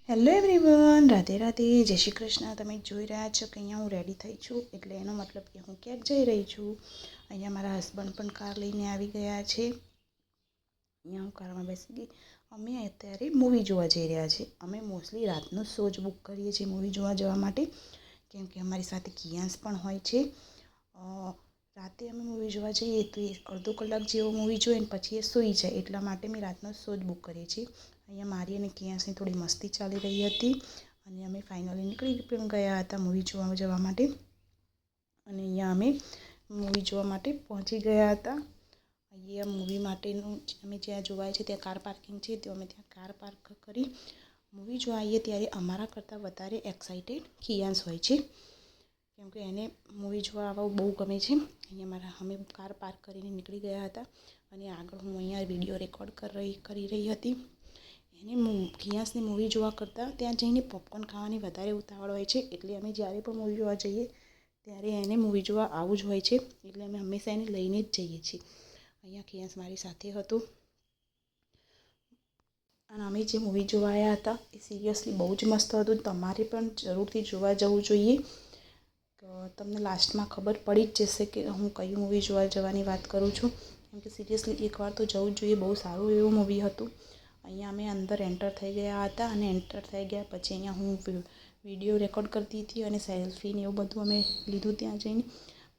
Hello everyone, Radhe Radhe, જય શ્રી કૃષ્ણ। તમે જોઈ રહ્યા છો કે અહીંયા હું રેડી થઈ છું, એટલે એનો મતલબ કે હું ક્યાંક જઈ રહી છું। અહીંયા મારા હસબન્ડ પણ કાર લઈને આવી ગયા છે। અહીંયા હું કારમાં બેસી ગઈ। અમે અત્યારે મૂવી જોવા જઈ રહ્યા છીએ। અમે મોસ્ટલી રાતનો શો જ બુક કરીએ છીએ મૂવી જોવા જવા માટે, કેમ કે અમારી સાથે કિયાન્સ પણ હોય છે। રાતે અમે મૂવી જોવા જઈએ તો એ અડધો કલાક જેવો મૂવી જોઈએ ને પછી એ સૂઈ જાય, એટલા માટે અમે રાતનો શો જ બુક કરીએ છીએ। અહીંયા મારી અને કિયાન્સની થોડી મસ્તી ચાલી રહી હતી અને અમે ફાઇનલી નીકળી પણ ગયા હતા મૂવી જોવા જવા માટે। અને અહીંયા અમે મૂવી જોવા માટે પહોંચી ગયા હતા। અહીંયા મૂવી માટેનું અમે જ્યાં જોવાય છે ત્યાં કાર પાર્કિંગ છે, તો અમે ત્યાં કાર પાર્ક કરી મૂવી જોવા આવીએ ત્યારે અમારા કરતાં વધારે એક્સાઇટેડ કિયાન્સ હોય છે, કેમ કે એને મૂવી જોવા આવવું બહુ ગમે છે। અહીંયા અમે કાર પાર્ક કરીને નીકળી ગયા હતા અને આગળ હું અહીંયા વિડીયો રેકોર્ડ કરી રહી હતી। એને કિયાન્સની મૂવી જોવા કરતાં ત્યાં જઈને પોપકોર્ન ખાવાની વધારે ઉતાવળ હોય છે, એટલે અમે જ્યારે પણ મૂવી જોવા જઈએ ત્યારે એને મૂવી જોવા આવવું જ હોય છે, એટલે અમે હંમેશા એને લઈને જ જઈએ છીએ। અહીંયા કિયાન્સ મારી સાથે હતો અને અમે જે મૂવી જોવા આવ્યા હતા એ સિરિયસલી બહુ જ મસ્ત હતું। તમારે પણ જરૂરથી જોવા જવું જોઈએ। તો તમને લાસ્ટમાં ખબર પડી જ જશે કે હું કઈ મૂવી જોવા જવાની વાત કરું છું, કેમ કે સિરિયસલી એકવાર તો જવું જ જોઈએ। બહુ સારું એવું મૂવી હતું। અહીંયા અમે અંદર એન્ટર થઈ ગયા હતા અને એન્ટર થઈ ગયા પછી અહીંયા હું વિડીયો રેકોર્ડ કરતી હતી અને સેલ્ફી ને એવું બધું અમે લીધું ત્યાં જઈને।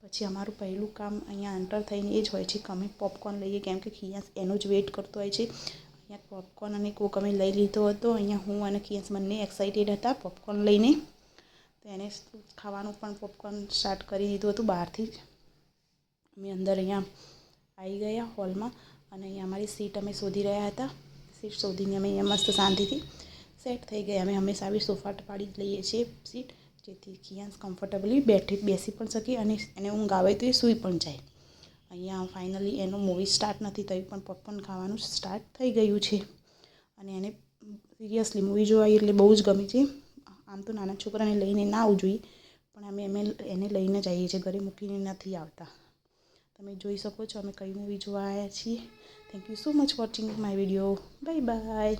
પછી અમારું પહેલું કામ અહીંયા એન્ટર થઈને એ જ હોય છે કે અમે પોપકોર્ન લઈએ, કેમ કે કિયાન્સ એનો જ વેઇટ કરતો હોય છે। અહીંયા પોપકોર્ન અને કોક અમે લઈ લીધો હતો। અહીંયા હું અને કિયાન્સ બંને એક્સાઇટેડ હતા પોપકોર્ન લઈને, તો એને ખાવાનું પણ પોપકોર્ન સ્ટાર્ટ કરી દીધું હતું બહારથી જ। અમે અંદર અહીંયા આવી ગયા હોલમાં અને અહીંયા અમારી સીટ અમે શોધી રહ્યા હતા। સીટ શોધીને અમે અહીંયા મસ્ત શાંતિથી સેટ થઈ ગયા। અમે હંમેશા આવી સોફા પાડી જ લઈએ છીએ સીટ, જેથી કિયાન્સ કમ્ફર્ટેબલી બેસી પણ શકે અને એને ઊંઘ આવે તો એ સૂઈ પણ જાય। અહીંયા ફાઇનલી એનું મૂવી સ્ટાર્ટ નથી થયું પણ પોપકોર્ન ખાવાનું સ્ટાર્ટ થઈ ગયું છે અને એને સિરિયસલી મૂવી જોવા એટલે બહુ જ ગમે છે। આમ તો નાના છોકરાને લઈને ના આવવું જોઈએ, પણ અમે એને લઈને જ આવીએ છીએ, ઘરે મૂકીને નથી આવતા। તમે જોઈ શકો છો અમે કઈ મૂવી જોવા આવ્યા છીએ। Thank you so much watching my video. Bye bye.